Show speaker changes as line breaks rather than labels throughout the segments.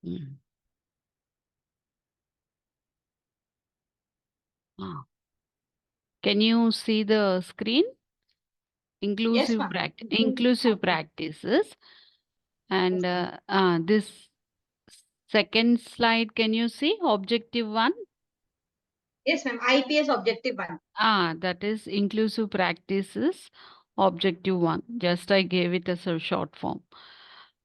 Mm. Ah. Can you see the screen?
Yes, ma'am.
Inclusive practices. And this second slide, can you see objective 1?
Yes, ma'am. IPS objective 1.
That is inclusive practices, objective 1. Just I gave it as a short form.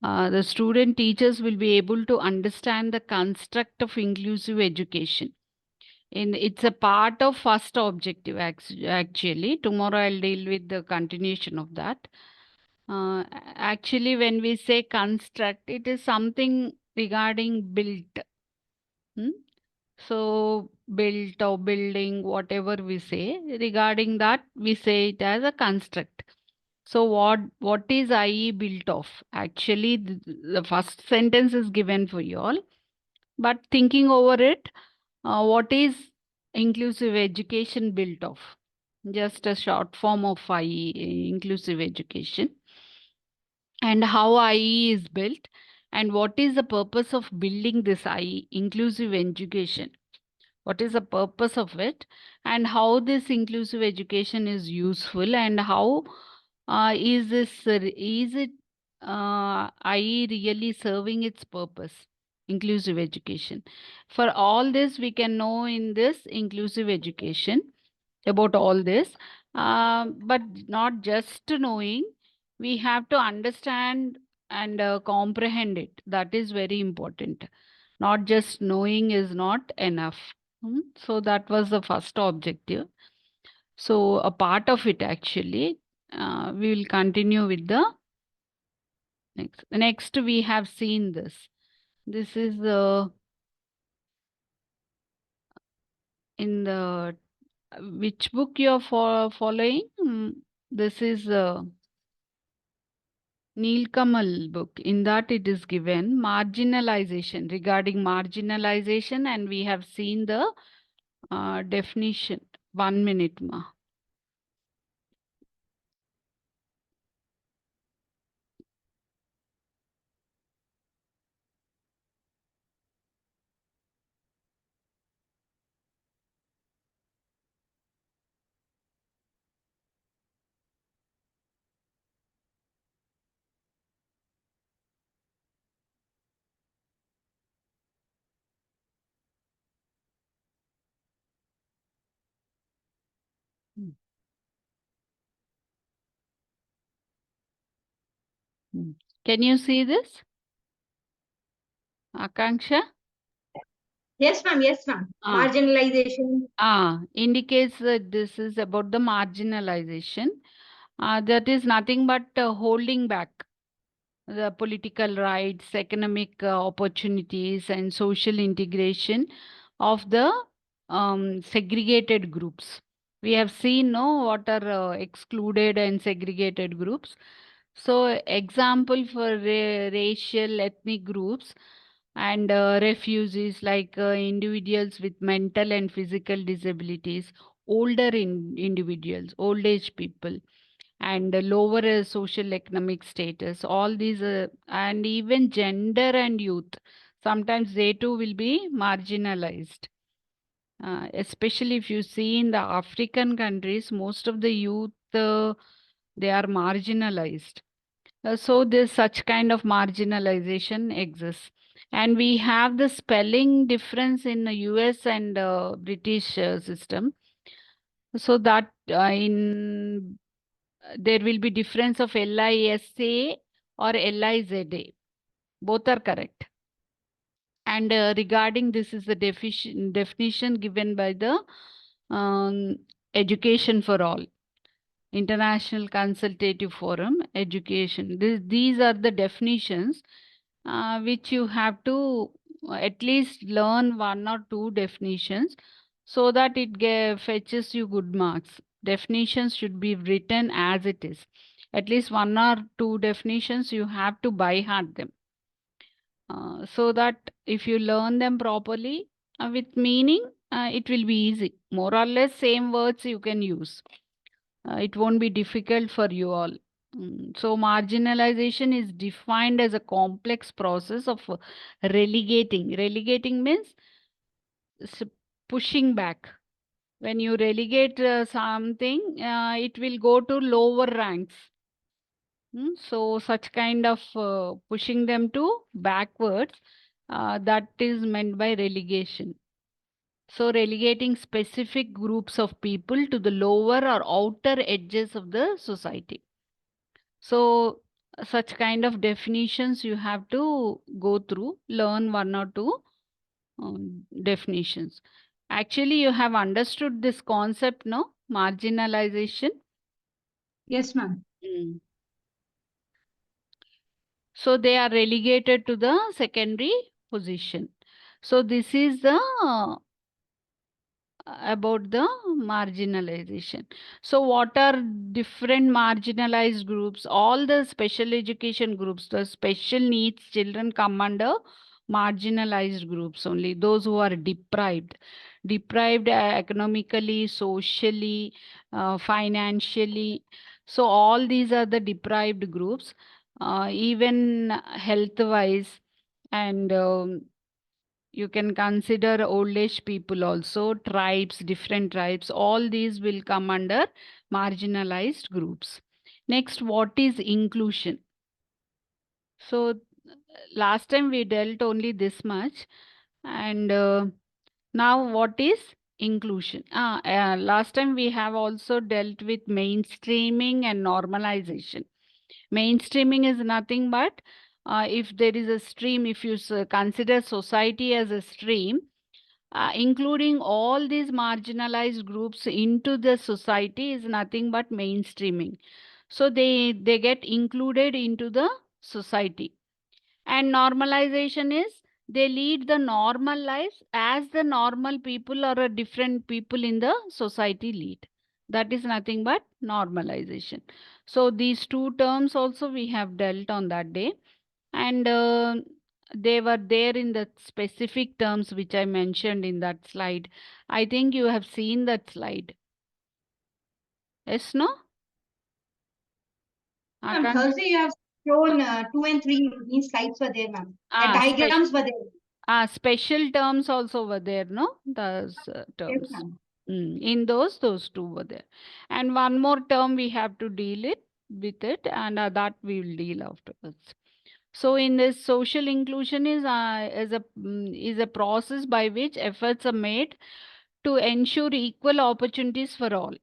The student teachers will be able to understand the construct of inclusive education. It's a part of first objective actually. Tomorrow I'll deal with the continuation of that. Actually, when we say construct, it is something regarding built. Hmm? So built or building, whatever we say, regarding that, we say it as a construct. So what is IE built of? Actually, the first sentence is given for you all, but thinking over it, what is inclusive education built of? Just a short form of IE, inclusive education, and how IE is built, and what is the purpose of building this IE, inclusive education? What is the purpose of it, and how this inclusive education is useful, and how is it IE really serving its purpose? Inclusive education. For all this, we can know in this inclusive education about all this, but not just knowing, we have to understand and comprehend it. That is very important. Not just knowing is not enough. So that was the first objective. So a part of it actually, we will continue with the next. Next, we have seen this. This is in the which book you are following? This is Neil Kamal book. In that it is given marginalization, regarding marginalization, and we have seen the definition. 1 minute, ma. Mm. Mm. Can you see this, Akanksha?
Yes, ma'am. Yes, ma'am.
Ah,
Marginalization.
indicates that this is about the marginalization. That is nothing but holding back the political rights, economic opportunities, and social integration of the segregated groups. We have seen, no, what are excluded and segregated groups. So, example for racial, ethnic groups and refugees, like individuals with mental and physical disabilities, older individuals, old age people, and lower social economic status, all these and even gender and youth, sometimes they too will be marginalized. Especially if you see in the African countries, most of the youth they are marginalized. So this such kind of marginalization exists, and we have the spelling difference in the US and British system. So that in there will be difference of LISA or LIZA. Both are correct. And regarding this is the definition given by the um, Education for All, International Consultative Forum, Education. These are the definitions which you have to at least learn one or two definitions so that it fetches you good marks. Definitions should be written as it is. At least one or two definitions you have to by heart them, so that if you learn them properly with meaning, it will be easy. More or less same words you can use. It won't be difficult for you all. So marginalization is defined as a complex process of relegating. Relegating means pushing back. When you relegate something, it will go to lower ranks. So such kind of pushing them to backwards, that is meant by relegation. So relegating specific groups of people to the lower or outer edges of the society. So such kind of definitions you have to go through, learn one or two definitions. Actually, you have understood this concept, no? Marginalization.
Yes, ma'am.
So they are relegated to the secondary position. So this is the about the marginalization. So what are different marginalized groups? All the special education groups, the special needs children come under marginalized groups only, those who are deprived. Deprived economically, socially, financially. So all these are the deprived groups, even health wise, and you can consider old age people also, tribes, different tribes, all these will come under marginalized groups. Next, what is inclusion? So last time we dealt only this much, and now what is inclusion? Last time we have also dealt with mainstreaming and normalization. Mainstreaming is nothing but if there is a stream, if you consider society as a stream, including all these marginalized groups into the society is nothing but mainstreaming. So they get included into the society. And normalization is they lead the normal lives as the normal people or a different people in the society lead. That is nothing but normalization. So these two terms also we have dealt on that day. And they were there in the specific terms which I mentioned in that slide. I think you have seen that slide. Yes, no?
Ma'am,
Akanksha?
Thursday you have shown 2 and 3. These slides were there, ma'am. The diagrams were there.
Special terms also were there, no? Those
Yes,
terms.
ma'am.
In those two were there. And one more term we have to deal with it, and that we will deal afterwards. So in this, social inclusion is a process by which efforts are made to ensure equal opportunities for all,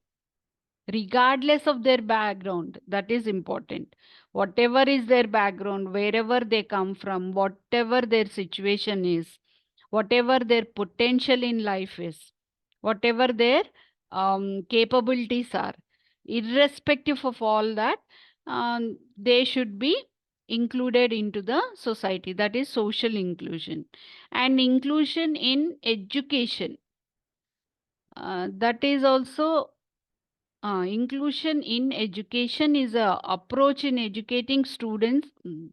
regardless of their background. That is important. Whatever is their background, wherever they come from, whatever their situation is, whatever their potential in life is, whatever their capabilities are, irrespective of all that, they should be included into the society. That is social inclusion. And inclusion in education, that is also inclusion in education is a approach in educating students. 1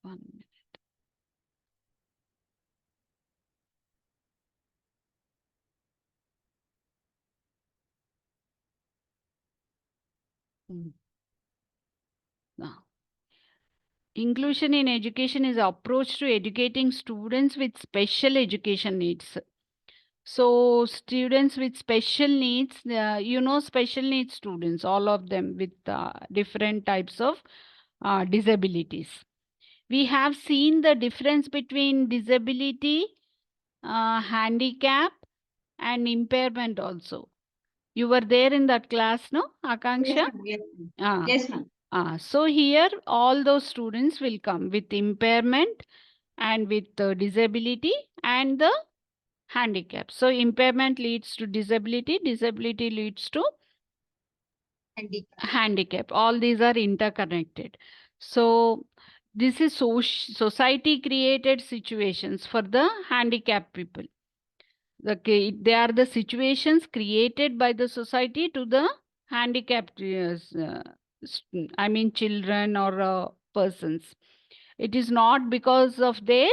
minute. Inclusion in education is an approach to educating students with special education needs. So students with special needs, special needs students, all of them with different types of disabilities. We have seen the difference between disability, handicap, and impairment also. You were there in that class, no, Akanksha?
Yes, ma'am. Yes, ma'am.
So here all those students will come with impairment and with disability and the handicap. So impairment leads to disability, disability leads to handicap. All these are interconnected. So this is society created situations for the handicapped people. Okay, they are the situations created by the society to the handicapped, I mean children or persons. It is not because of their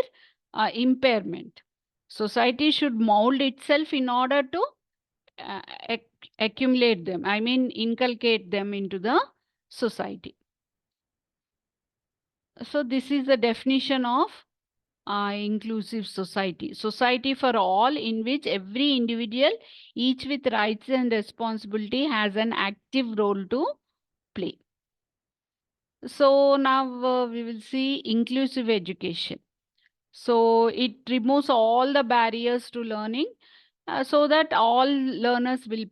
impairment. Society should mold itself in order to accumulate them, I mean inculcate them into the society. So this is the definition of inclusive society. Society for all, in which every individual, each with rights and responsibility, has an active role to play. So now we will see inclusive education. So it removes all the barriers to learning so that all learners will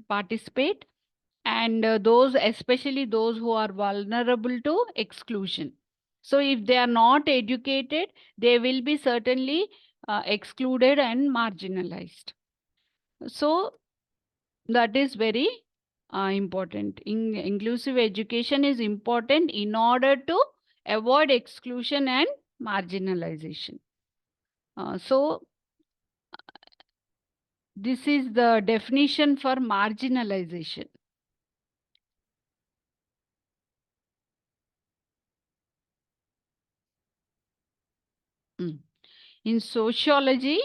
participate, and those, especially those who are vulnerable to exclusion. So if they are not educated, they will be certainly excluded and marginalized. So that is very important. Inclusive education is important in order to avoid exclusion and marginalization. So this is the definition for marginalization. In sociology,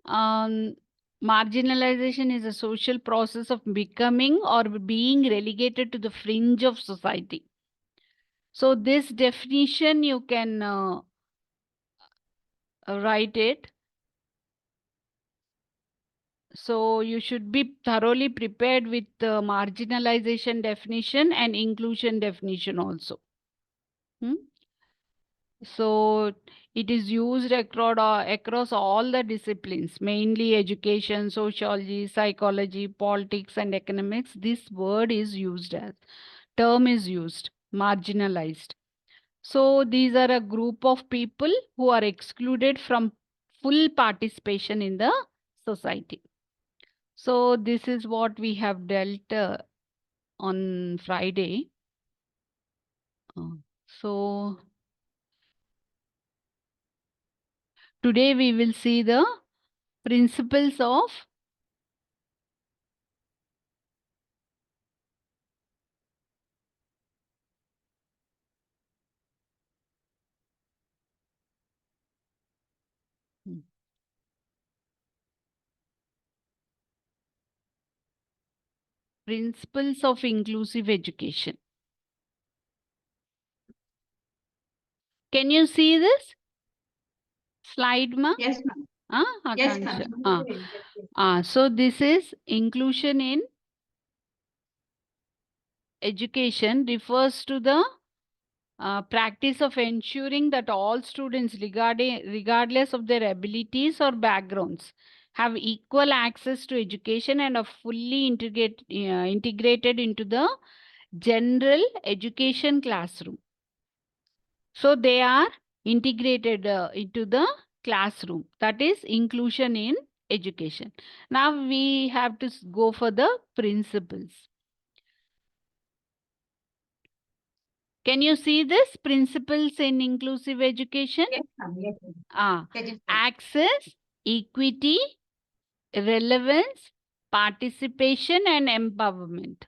marginalization is a social process of becoming or being relegated to the fringe of society. So this definition, you can write it. So you should be thoroughly prepared with the marginalization definition and inclusion definition also. So it is used across all the disciplines, mainly education, sociology, psychology, politics, and economics. This word is used as, term is used, marginalized. So these are a group of people who are excluded from full participation in the society. So this is what we have dealt on Friday. So today we will see the principles of principles of inclusive education. Can you see this slide, ma?
Yes, ma'am. Yes,
Akansha.
ma'am.
So this is inclusion in education, refers to the practice of ensuring that all students, regardless of their abilities or backgrounds, have equal access to education and are fully integrated into the general education classroom. So they are integrated into the classroom. That is inclusion in education. Now we have to go for the principles. Can you see this principles in inclusive education?
Yes, ma'am. Yes.
Access, equity, relevance, participation, and empowerment.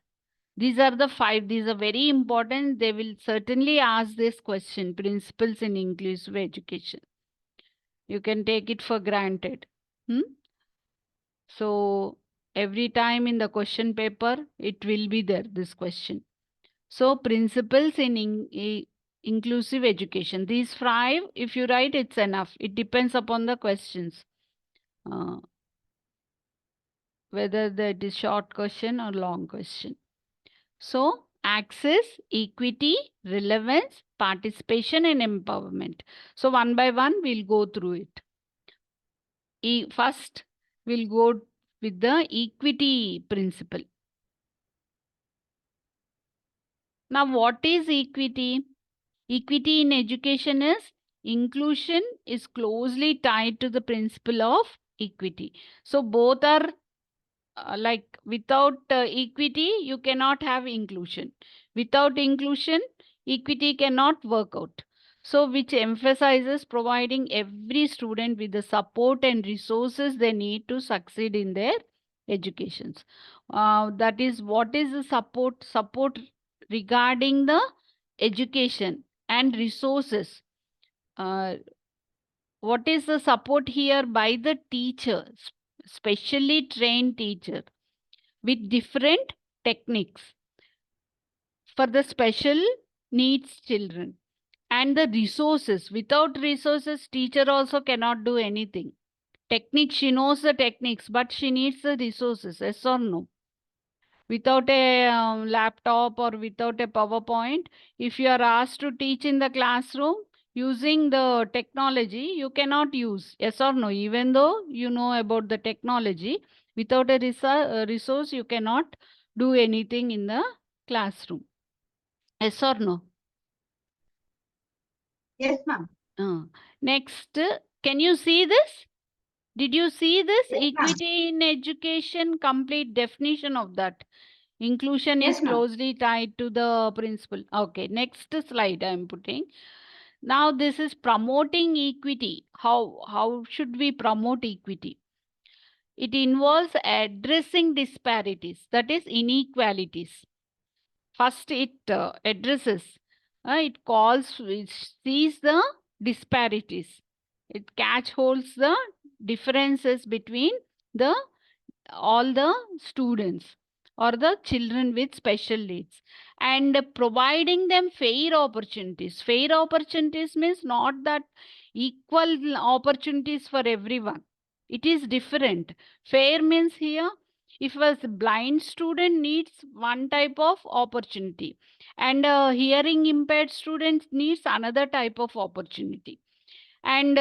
These are the 5. These are very important. They will certainly ask this question, principles in inclusive education. You can take it for granted. So every time in the question paper, it will be there, this question. So principles in inclusive education. These 5, if you write, it's enough. It depends upon the questions. Whether that is short question or long question. So access, equity, relevance, participation, and empowerment. So one by one, we'll go through it. First, we'll go with the equity principle. Now, what is equity? Equity in education is inclusion is closely tied to the principle of equity. So both are like without equity, you cannot have inclusion. Without inclusion, equity cannot work out. So which emphasizes providing every student with the support and resources they need to succeed in their educations. That is, what is the support? Support regarding the education and resources. What is the support here by the teachers, specially trained teacher? with different techniques for the special needs children. And the resources, without resources, teacher also cannot do anything. Technique, she knows the techniques, but she needs the resources, yes or no? Without a laptop or without a PowerPoint, if you are asked to teach in the classroom using the technology, you cannot use, yes or no? Even though you know about the technology, without a resource, you cannot do anything in the classroom. Yes or no?
Yes, ma'am.
Next, can you see this? Did you see this?
Yes, ma'am.
Equity in education, complete definition of that. Inclusion
Yes,
is
ma'am.
closely tied to the principle. Okay, next slide I am putting. Now this is promoting equity. How should we promote equity? It involves addressing disparities, that is inequalities. First, it addresses, it calls, it sees the disparities. It catch holds the differences between the all the students or the children with special needs, and providing them fair opportunities. Fair opportunities means not that equal opportunities for everyone. It is different. Fair means here, if a blind student needs one type of opportunity and a hearing impaired student needs another type of opportunity, and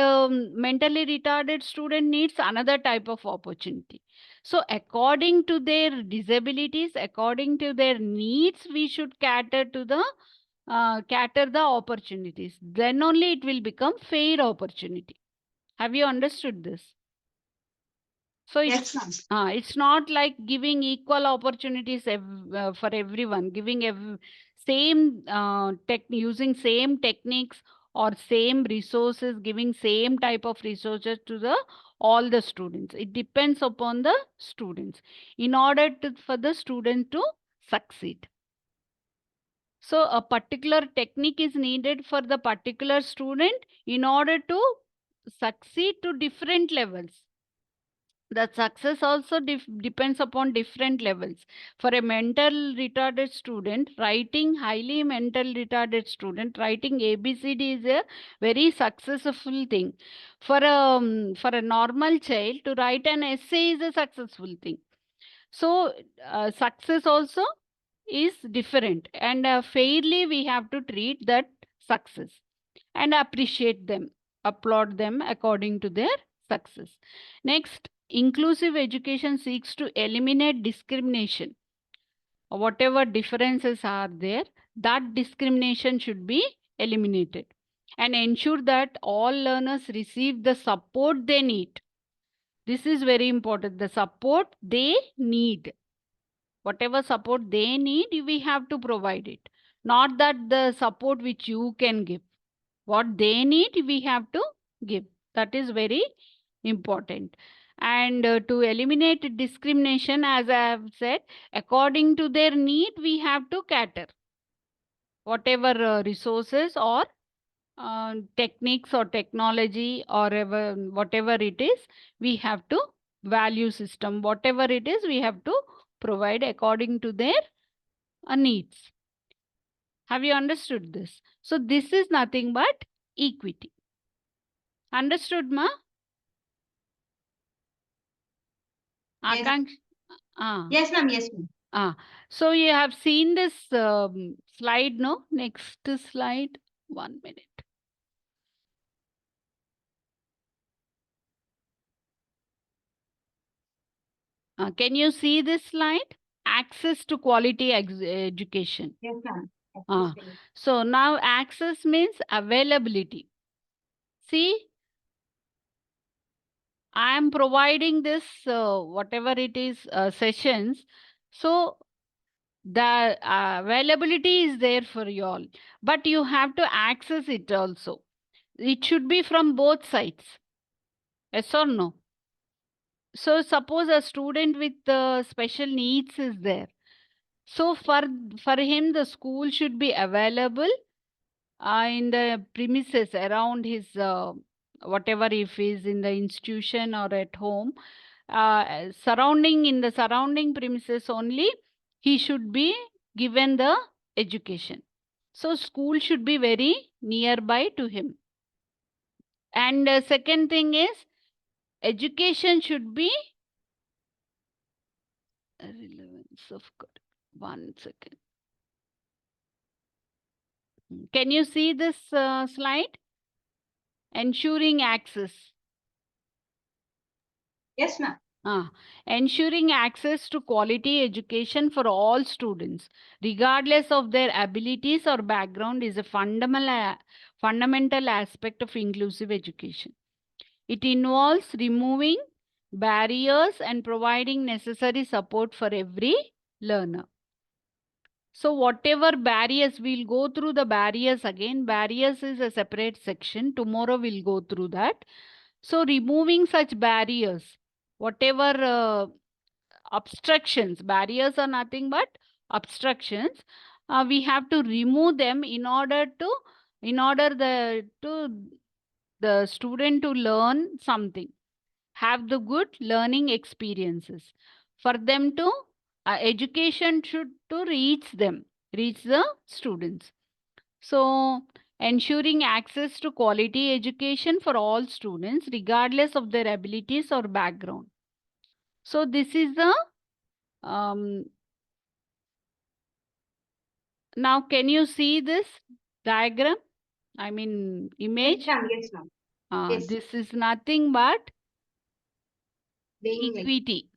mentally retarded student needs another type of opportunity. So according to their disabilities, according to their needs, we should cater the opportunities. Then only it will become fair opportunity. Have you understood this? So
Yes, ma'am.
it's not like giving equal opportunities for everyone, giving same using same techniques or same resources, giving same type of resources to the all the students. It depends upon the students in order for the student to succeed. So a particular technique is needed for the particular student in order to succeed to different levels. The success also depends upon different levels. For a mental retarded student, writing highly mental retarded student, writing ABCD is a very successful thing. For a normal child, to write an essay is a successful thing. So success also is different, and fairly we have to treat that success and appreciate them, applaud them according to their success. Next, inclusive education seeks to eliminate discrimination. Whatever differences are there, that discrimination should be eliminated and ensure that all learners receive the support they need. This is very important. The support they need. Whatever support they need, we have to provide it. Not that the support which you can give. What they need, we have to give. That is very important. And to eliminate discrimination, as I have said, according to their need, we have to cater. Whatever resources or techniques or technology or whatever it is, we have to value system. Whatever it is, we have to provide according to their needs. Have you understood this? So this is nothing but equity. Understood, ma?
Yes.
Akanksha?
Yes, ma'am. Yes, ma'am.
So you have seen this slide, no? Next slide. 1 minute. Can you see this slide? Access to quality education.
Yes, ma'am.
So now access means availability. See, I am providing this, whatever it is, sessions. So the availability is there for you all, but you have to access it also. It should be from both sides. Yes or no? So suppose a student with special needs is there. So for him, the school should be available in the premises around his whatever, if he's in the institution or at home. in the surrounding premises only, he should be given the education. So school should be very nearby to him. And second thing is, education should be relevance of 1 second. Can you see this slide? Ensuring access.
Yes, ma'am.
Ensuring access to quality education for all students, regardless of their abilities or background, is a fundamental aspect of inclusive education. It involves removing barriers and providing necessary support for every learner. So whatever barriers, we'll go through the barriers again. Barriers is a separate section. Tomorrow we'll go through that. So removing such barriers, whatever obstructions, barriers are nothing but obstructions. We have to remove them in order the student to learn something, have the good learning experiences. For them to education should to reach the students. So ensuring access to quality education for all students, regardless of their abilities or background. So this is the now can you see this diagram? I mean image.
Yes, ma'am. Yes.
This is nothing but
Being
equity.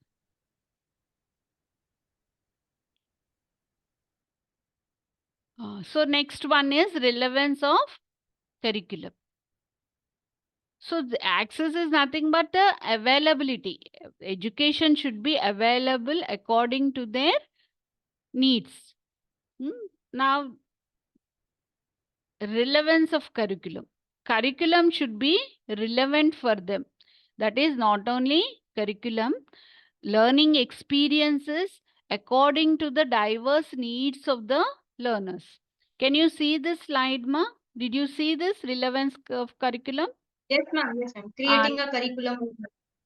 So next one is relevance of curriculum. So the access is nothing but the availability. Education should be available according to their needs. Now, relevance of curriculum. Curriculum should be relevant for them. That is not only curriculum, learning experiences according to the diverse needs of the learners. Can you see this slide, Ma? Did you see this relevance of curriculum?
Yes, ma'am. Yes, ma'am. Creating a curriculum.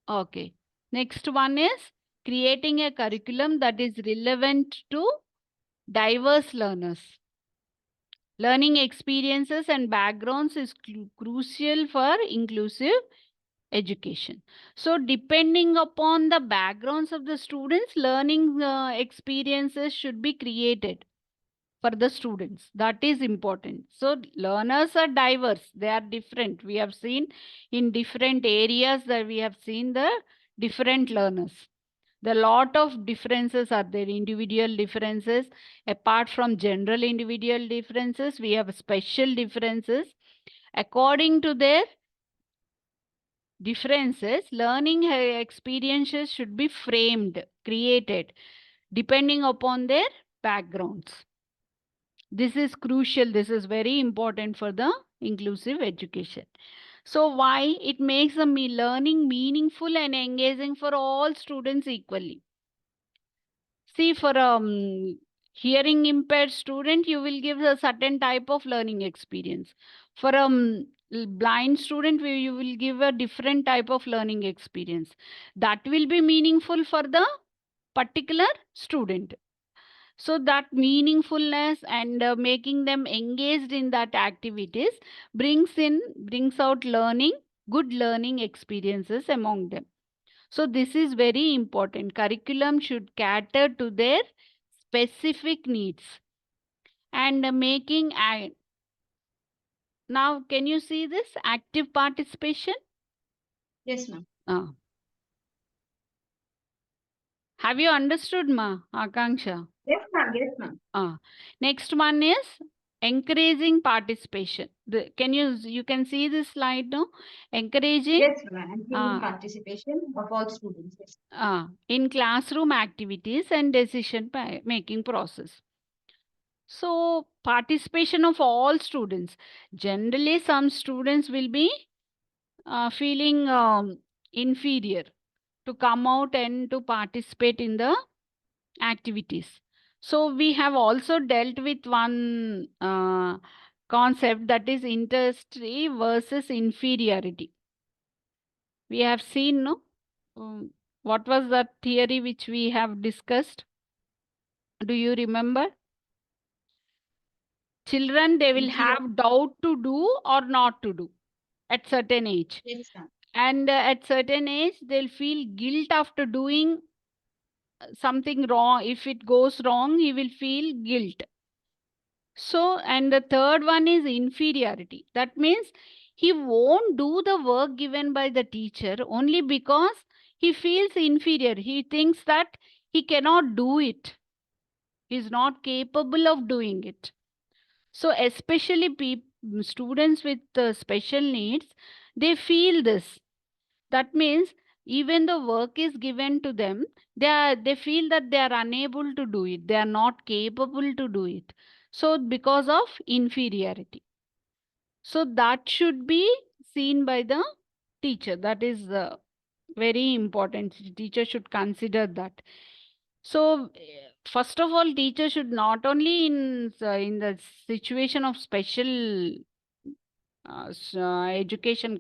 Okay. Next one is creating a curriculum that is relevant to diverse learners. Learning experiences and backgrounds is crucial for inclusive education. So depending upon the backgrounds of the students, learning experiences should be created for the students. That is important. So learners are diverse. They are different. We have seen in different areas that we have seen the different learners. The lot of differences are there, individual differences. Apart from general individual differences, we have special differences. According to their differences, learning experiences should be framed, created, depending upon their backgrounds. This is crucial. This is very important for the inclusive education. So why? It makes the learning meaningful and engaging for all students equally. See, for hearing impaired student, you will give a certain type of learning experience. For a blind student, you will give a different type of learning experience. That will be meaningful for the particular student. So that meaningfulness and making them engaged in that activities brings out good learning experiences among them. So this is very important. Curriculum should cater to their specific needs and making. Now, can you see this active participation?
Yes, ma'am.
Have you understood, Ma Akanksha?
Yes, ma'am. Yes, ma'am.
Next one is encouraging participation. You can see this slide now. Encouraging.
Yes, ma'am. Participation of all students. Yes.
In classroom activities and decision making process. So participation of all students. Generally, some students will be feeling inferior to come out and to participate in the activities. So we have also dealt with one concept, that is interest versus inferiority. We have seen, no? What was that theory which we have discussed? Do you remember? Children, they will have doubt to do or not to do at certain age.
Yes, ma'am.
And at certain age, they'll feel guilt after doing something wrong. If it goes wrong, he will feel guilt. So, and the third one is inferiority. That means he won't do the work given by the teacher only because he feels inferior. He thinks that he cannot do it. He is not capable of doing it. So, especially students with special needs, they feel this. That means even the work is given to them, they feel that they are unable to do it. They are not capable to do it. So because of inferiority. So that should be seen by the teacher. That is very important. Teacher should consider that. So first of all, teacher should not only in the situation of special education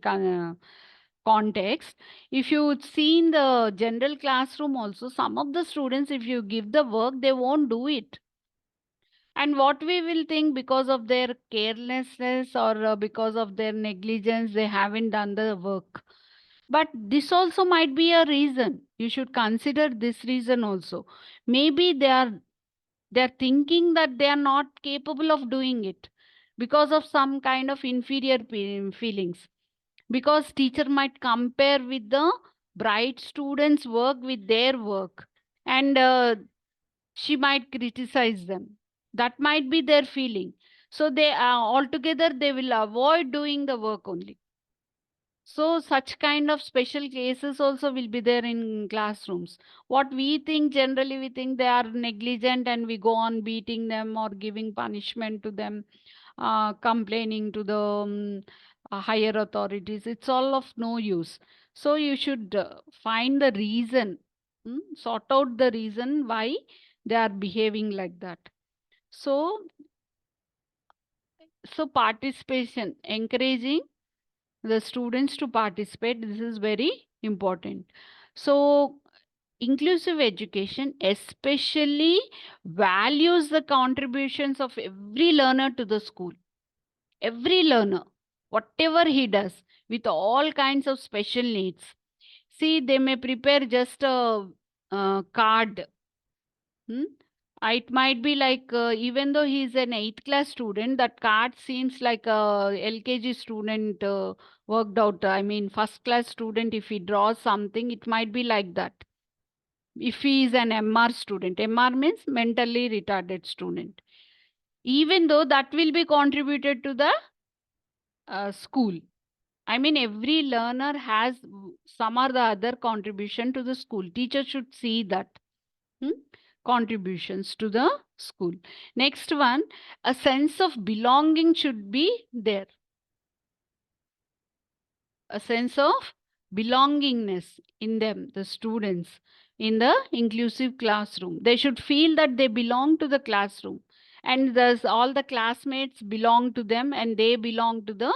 context, if you see in the general classroom also, some of the students, if you give the work, they won't do it. And what we will think, because of their carelessness or because of their negligence, they haven't done the work. But this also might be a reason. You should consider this reason also. Maybe they're thinking that they are not capable of doing it because of some kind of inferior feelings. Because teacher might compare with the bright students' work with their work, and she might criticize them. That might be their feeling. So they altogether they will avoid doing the work only. So such kind of special cases also will be there in classrooms. What we think, generally we think they are negligent and we go on beating them or giving punishment to them, complaining to the higher authorities. It's all of no use. So you should find the reason, sort out the reason why they are behaving like that. So, participation, encouraging the students to participate, this is very important. So inclusive education especially values the contributions of every learner to the school. Every learner, whatever he does, with all kinds of special needs. See, they may prepare just a card. It might be like, even though he's an 8th class student, that card seems like a LKG student worked out. I mean, first class student, if he draws something, it might be like that. If he is an MR student, MR means mentally retarded student. Even though that will be contributed to the school. I mean, every learner has some or the other contribution to the school. Teacher should see that. Contributions to the school. Next one, a sense of belonging should be there. A sense of belongingness in them, the students, in the inclusive classroom. They should feel that they belong to the classroom. And all the classmates belong to them and they belong to the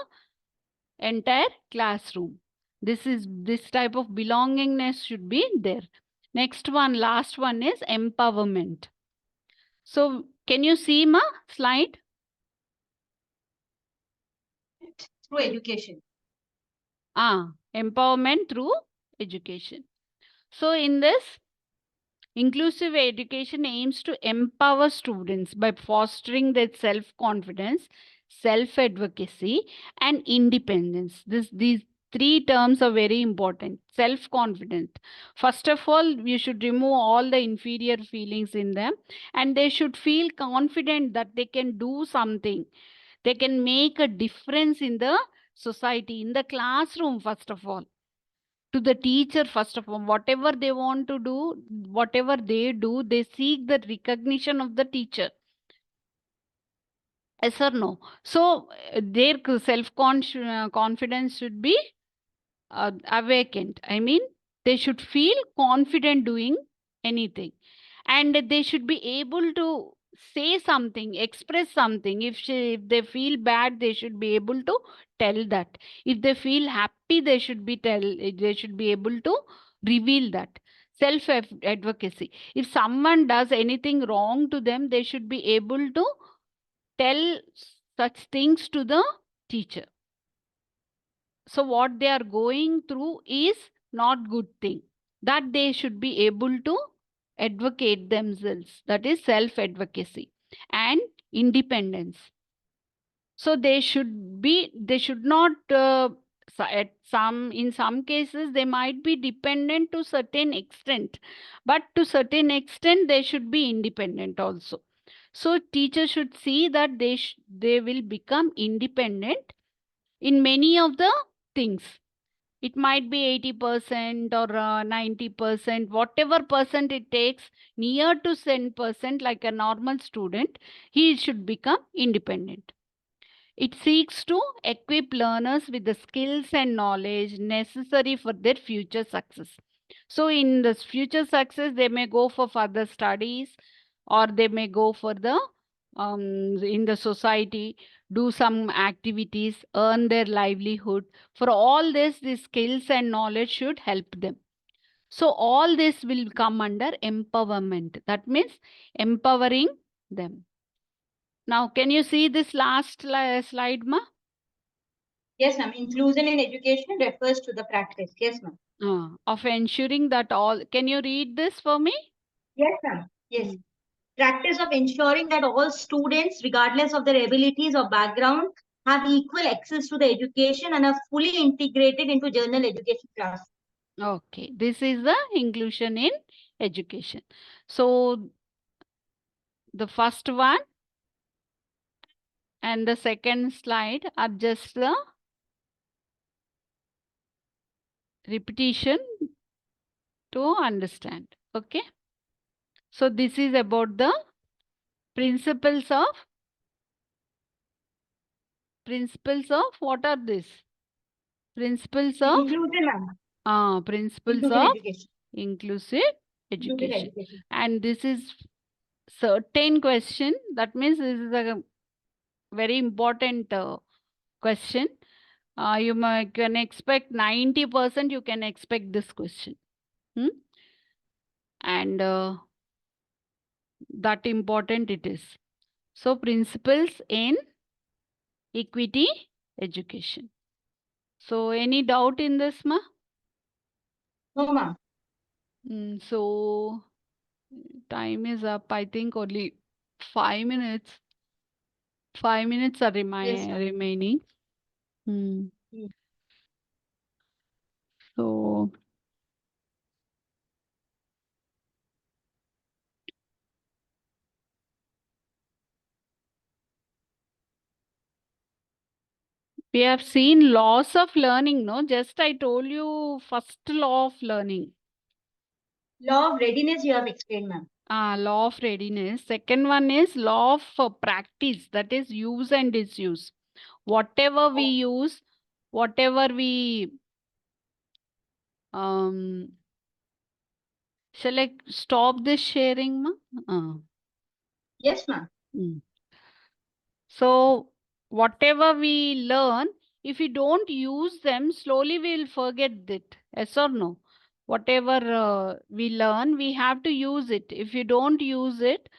entire classroom. This type of belongingness should be there. Next one, last one is empowerment. So can you see my slide?
Through education.
Empowerment through education. So in this, inclusive education aims to empower students by fostering their self-confidence, self-advocacy, and independence. These three terms are very important. Self-confidence. First of all, you should remove all the inferior feelings in them, and they should feel confident that they can do something. They can make a difference in the society, in the classroom, first of all. To the teacher, first of all, whatever they want to do, whatever they do, they seek the recognition of the teacher. Yes or no? So their self-confidence should be awakened. I mean, they should feel confident doing anything. And they should be able to say something, express something. If they feel bad, they should be able to tell that. If they feel happy, they should be able to reveal that. Self-advocacy. If someone does anything wrong to them, they should be able to tell such things to the teacher. So what they are going through is not good thing. That they should be able to advocate themselves. That is self-advocacy and independence. So they should not in some cases they might be dependent to certain extent, but to certain extent they should be independent also. So teachers should see that they will become independent in many of the things. It might be 80% or 90%, whatever percent it takes, near to 10%, like a normal student, he should become independent. It seeks to equip learners with the skills and knowledge necessary for their future success. So in this future success, they may go for further studies, or they may go for the in the society, do some activities, earn their livelihood. For all this, the skills and knowledge should help them. So all this will come under empowerment. That means empowering them. Now, can you see this last slide, ma?
Yes, ma'am. Inclusion in education refers to the practice. Yes, ma'am.
Of ensuring that all. Can you read this for me?
Yes, ma'am. Yes. Practice of ensuring that all students, regardless of their abilities or background, have equal access to the education and are fully integrated into general education class.
Okay, this is the inclusion in education. So the first one and the second slide are just the repetition to understand. Okay. So this is about the principles of what are these? Principles of
Inclusion, ma'am.
Principles
Inclusive
of
education.
inclusive
Inclusive
education.
education.
And this is certain question. That means this is a very important question. You can expect 90%, you can expect this question. And that important it is. So principles in equity education. So any doubt in this, ma?
No, ma'am.
So time is up. I think only 5 minutes. 5 minutes are remaining. So we have seen laws of learning, no? Just I told you first law of learning.
Law of readiness you have explained, ma'am.
Law of readiness. Second one is law of practice, that is use and disuse. Whatever we use, whatever we shall I stop this sharing, ma?
Yes, ma'am.
So whatever we learn, if we don't use them, slowly we will forget it. Yes or no? Whatever we learn, we have to use it. If you don't use it,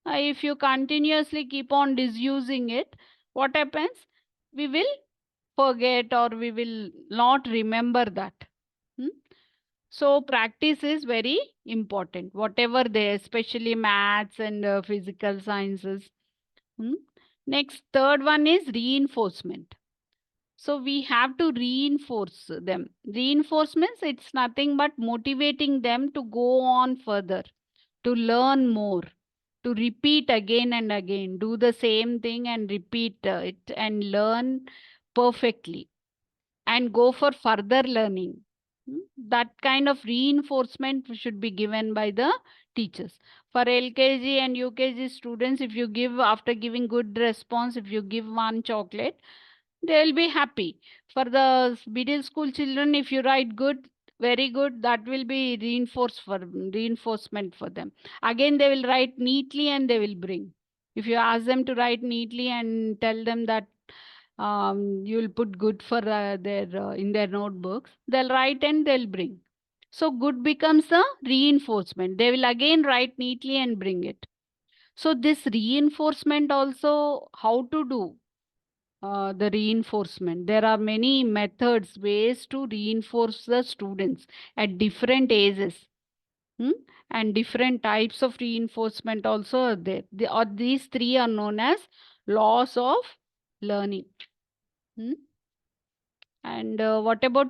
if you continuously keep on disusing it, what happens? We will forget, or we will not remember that. So practice is very important. Whatever they, especially maths and physical sciences. Next, third one is reinforcement. So we have to reinforce them. Reinforcements, it's nothing but motivating them to go on further, to learn more, to repeat again and again, do the same thing and repeat it and learn perfectly and go for further learning. That kind of reinforcement should be given by the teachers. For LKG and UKG students, if you give, after giving good response, if you give one chocolate, they will be happy. For the middle school children, if you write good, very good, that will be reinforcement for them. Again, they will write neatly and they will bring. If you ask them to write neatly and tell them that you will put good for in their notebooks, they'll write and they'll bring. So good becomes a reinforcement. They will again write neatly and bring it. So this reinforcement also, how to do the reinforcement? There are many methods, ways to reinforce the students at different ages. And different types of reinforcement also are there. These three are known as laws of learning. And what about